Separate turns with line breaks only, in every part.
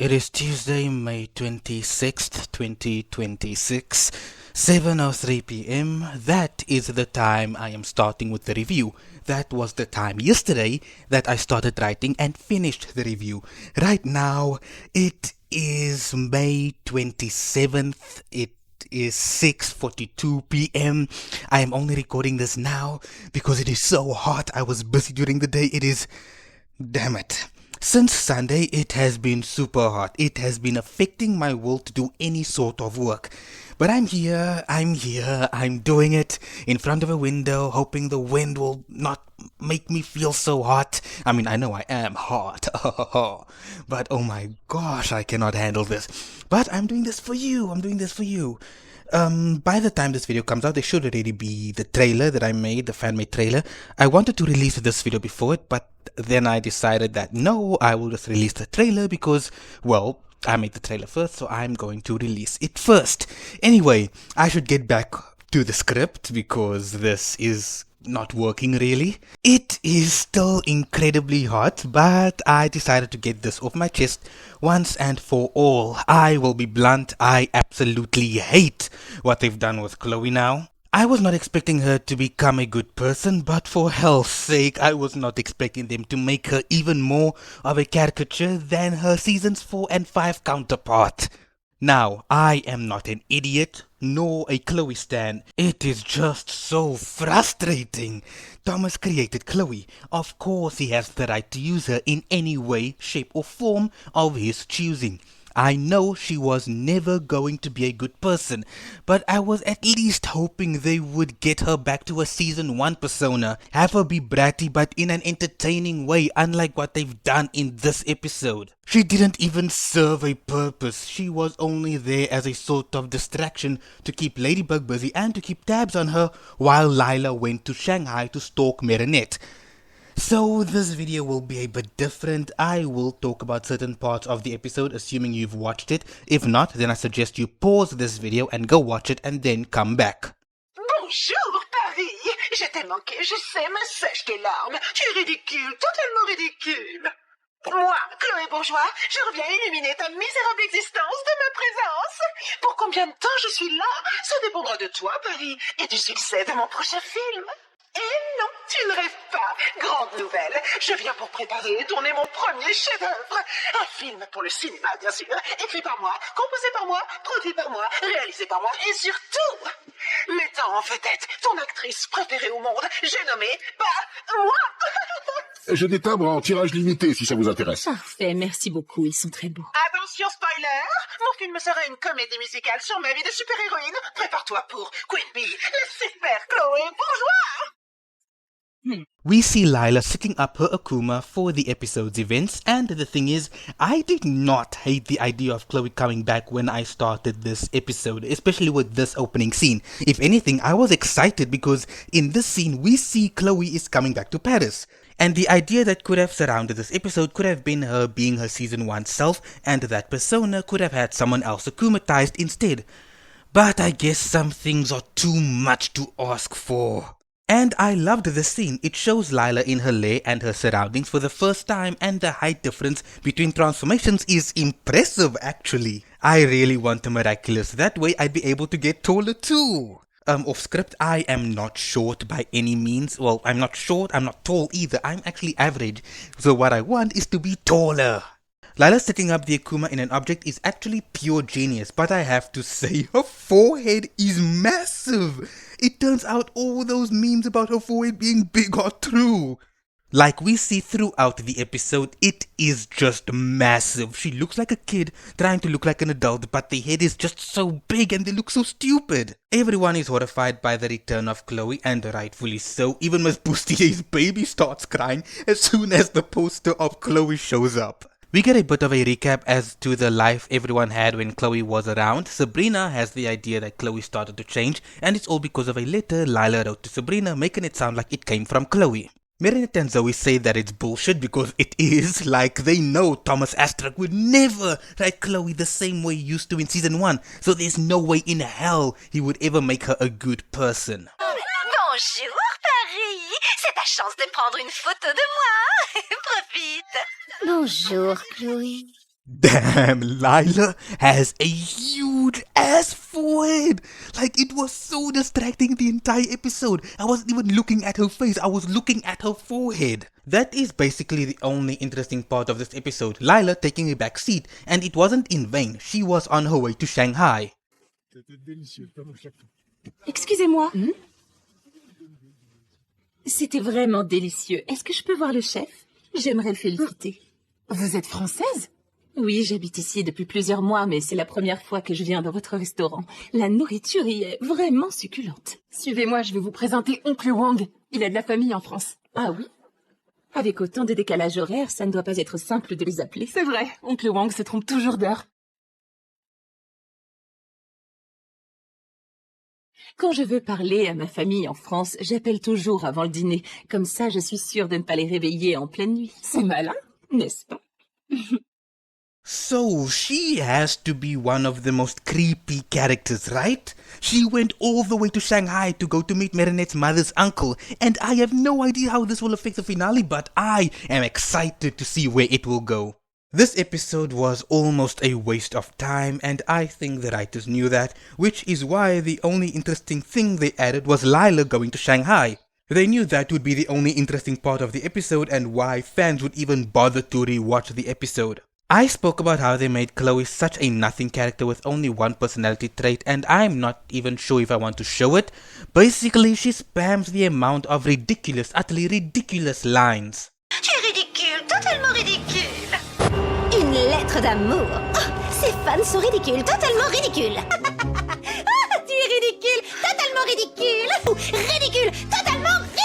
It is Tuesday, May 26th, 2026, 7:03 p.m. That is the time I am starting with the review. That was the time yesterday that I started writing and finished the review. Right now, it is May 27th. It is 6:42 p.m. I am only recording this now because it is so hot. I was busy during the day. Damn it. Since Sunday, it has been super hot. It has been affecting my will to do any sort of work. But I'm I'm doing it in front of a window, hoping the wind will not make me feel so hot. I mean, I know I am hot, but oh my gosh, I cannot handle this. But I'm doing this for you. By the time this video comes out, there should already be the trailer that I made, the fan-made trailer. I wanted to release this video before it, but then I decided that no, I will just release the trailer because, well, I made the trailer first, so I'm going to release it first. Anyway, I should get back to the script because this is not working really. It is still incredibly hot, but I decided to get this off my chest once and for all. I will be blunt, I absolutely hate what they've done with Chloe now. I was not expecting her to become a good person, but for hell's sake, I was not expecting them to make her even more of a caricature than her seasons 4 and 5 counterpart. Now, I am not an idiot, nor a Chloe stan. It is just so frustrating. Thomas created Chloe. Of course he has the right to use her in any way, shape or form of his choosing. I know she was never going to be a good person, but I was at least hoping they would get her back to a season 1 persona. Have her be bratty but in an entertaining way, unlike what they've done in this episode. She didn't even serve a purpose. She was only there as a sort of distraction to keep Ladybug busy and to keep tabs on her while Lila went to Shanghai to stalk Marinette. So this video will be a bit different. I will talk about certain parts of the episode assuming you've watched it. If not, then I suggest you pause this video and go watch it and then come back.
Bonjour, Paris. Je t'ai manqué, je sais, mais sèche tes larmes. Tu es ridicule, totalement ridicule. Moi, Chloé Bourgeois, je reviens illuminer ta misérable existence de ma présence. Pour combien de temps je suis là, ça dépendra de toi, Paris, et du succès de mon prochain film. Et non, tu ne rêves pas. Grande nouvelle, je viens pour préparer et tourner mon premier chef-d'œuvre. Un film pour le cinéma, bien sûr, écrit par moi, composé par moi, produit par moi, réalisé par moi et surtout, mettant en vedette ton actrice préférée au monde, j'ai nommé, moi.
J'ai des timbres en tirage limité si ça vous intéresse.
Parfait, merci beaucoup, ils sont très beaux.
Attention spoiler, mon film sera une comédie musicale sur ma vie de super-héroïne. Prépare-toi pour Queen Bee, la super Chloé Bourgeois.
We see Lila setting up her Akuma for the episode's events, and the thing is, I did not hate the idea of Chloe coming back when I started this episode, especially with this opening scene. If anything, I was excited because in this scene we see Chloe is coming back to Paris. And the idea that could have surrounded this episode could have been her being her season 1 self, and that persona could have had someone else akumatized instead. But I guess some things are too much to ask for. And I loved this scene. It shows Lila in her lair and her surroundings for the first time, and the height difference between transformations is impressive actually. I really want a Miraculous, that way I'd be able to get taller too. Off script, I am not short by any means. Well, I'm not short, I'm not tall either, I'm actually average. So what I want is to be taller. Lila setting up the Akuma in an object is actually pure genius, but I have to say her forehead is massive. It turns out all those memes about her forehead being big are true. Like we see throughout the episode, it is just massive. She looks like a kid trying to look like an adult, but the head is just so big and they look so stupid. Everyone is horrified by the return of Chloe, and rightfully so. Even Miss Boustier's baby starts crying as soon as the poster of Chloe shows up. We get a bit of a recap as to the life everyone had when Chloe was around. Sabrina has the idea that Chloe started to change, and it's all because of a letter Lila wrote to Sabrina, making it sound like it came from Chloe. Marinette and Zoe say that it's bullshit because it is, like they know Thomas Astrak would never write Chloe the same way he used to in season 1, so there's no way in hell he would ever make her a good person.
Bonjour Paris, c'est ta chance de prendre une photo de moi. Profite.
Bonjour, Chloé.
Damn, Lila has a huge ass forehead. Like, it was so distracting the entire episode. I wasn't even looking at her face, I was looking at her forehead. That is basically the only interesting part of this episode, Lila taking a back seat, and it wasn't in vain. She was on her way to Shanghai.
Excusez-moi. C'était vraiment délicieux. Est-ce que je peux voir le chef? J'aimerais le féliciter.
Vous êtes française?
Oui, j'habite ici depuis plusieurs mois, mais c'est la première fois que je viens dans votre restaurant. La nourriture y est vraiment succulente.
Suivez-moi, je vais vous présenter Oncle Wang. Il a de la famille en France.
Ah oui? Avec autant de décalage horaire, ça ne doit pas être simple de les appeler.
C'est vrai, Oncle Wang se trompe toujours d'heure.
Quand je veux parler à ma famille en France, j'appelle toujours avant le dîner. Comme ça, je suis sûre de ne pas les réveiller en pleine nuit.
C'est malin,
n'est-ce pas?
So, she has to be one of the most creepy characters, right? She went all the way to Shanghai to go to meet Marinette's mother's uncle, and I have no idea how this will affect the finale, but I am excited to see where it will go. This episode was almost a waste of time, and I think the writers knew that, which is why the only interesting thing they added was Lila going to Shanghai. They knew that would be the only interesting part of the episode and why fans would even bother to re-watch the episode. I spoke about how they made Chloe such a nothing character with only one personality trait, and I'm not even sure if I want to show it. Basically, she spams the amount of ridiculous, utterly ridiculous lines.
Tu es ridicule, totalement ridicule. Une lettre d'amour. Oh, ces fans sont ridicules, totalement ridicules. Tu es ridicule, totalement ridicule. Ou ridicule, totalement ridicule.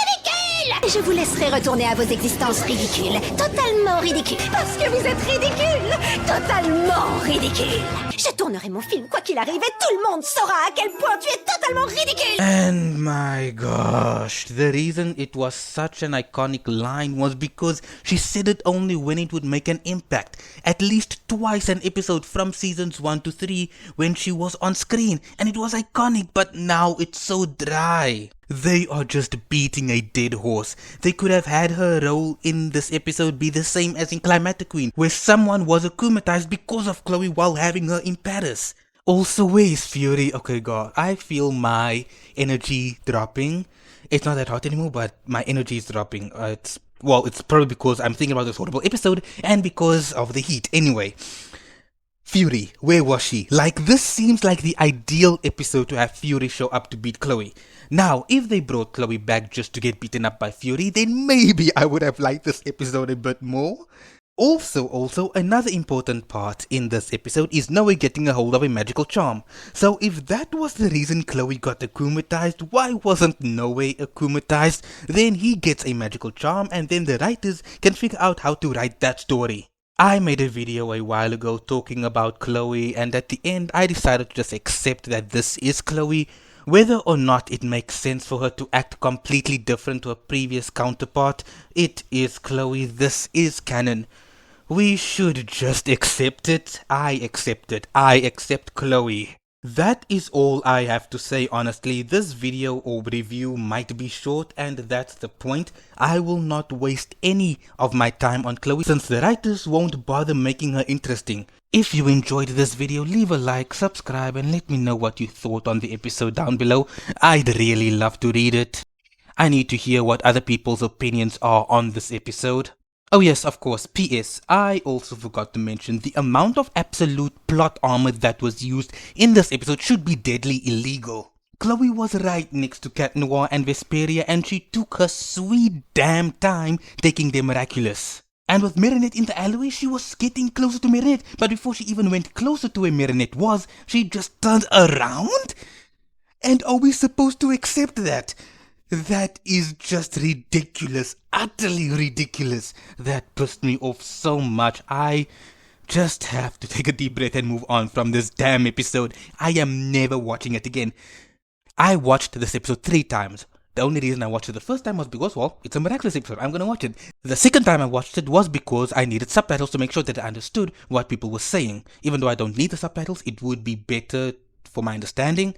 Je vous laisserai retourner à vos existences ridicules, totalement ridicules. Parce que vous êtes ridicule, totalement ridicule. Je tournerai mon film quoi qu'il arrive et tout le monde saura à quel point tu es totalement ridicule.
And my gosh, the reason it was such an iconic line was because she said it only when it would make an impact. At least twice an episode from seasons 1 to 3 when she was on screen, and it was iconic, but now it's so dry. They are just beating a dead horse. They could have had her role in this episode be the same as in Climatic Queen, where someone was akumatized because of Chloe while having her in Paris. Also, where is Fury? Okay, God, I feel my energy dropping. It's not that hot anymore, but my energy is dropping. It's probably because I'm thinking about this horrible episode and because of the heat. Anyway, Fury, where was she? Like, this seems like the ideal episode to have Fury show up to beat Chloe. Now, if they brought Chloe back just to get beaten up by Fury, then maybe I would have liked this episode a bit more. Also, another important part in this episode is Noe getting a hold of a magical charm. So if that was the reason Chloe got akumatized, why wasn't Noe akumatized? Then he gets a magical charm and then the writers can figure out how to write that story. I made a video a while ago talking about Chloe, and at the end I decided to just accept that this is Chloe. Whether or not it makes sense for her to act completely different to her previous counterpart, it is Chloe, this is canon. We should just accept it. I accept it. I accept Chloe. That is all I have to say, honestly. This video or review might be short, and that's the point. I will not waste any of my time on Chloe since the writers won't bother making her interesting. If you enjoyed this video, leave a like, subscribe, and let me know what you thought on the episode down below. I'd really love to read it. I need to hear what other people's opinions are on this episode. Oh yes, of course, PS, I also forgot to mention the amount of absolute plot armor that was used in this episode should be deadly illegal. Chloe was right next to Cat Noir and Vesperia, and she took her sweet damn time taking their Miraculous. And with Marinette in the alleyway, she was getting closer to Marinette, but before she even went closer to where Marinette was, she just turned around? And are we supposed to accept that? That is just ridiculous, utterly ridiculous. That pissed me off so much. I just have to take a deep breath and move on from this damn episode. I am never watching it again. I watched this episode 3 times. The only reason I watched it the first time was because, well, it's a Miraculous episode, I'm gonna watch it. The second time I watched it was because I needed subtitles to make sure that I understood what people were saying. Even though I don't need the subtitles, it would be better for my understanding.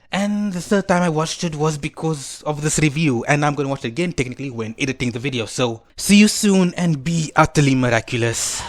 And the third time I watched it was because of this review, and I'm gonna watch it again technically when editing the video. So, see you soon and be utterly miraculous.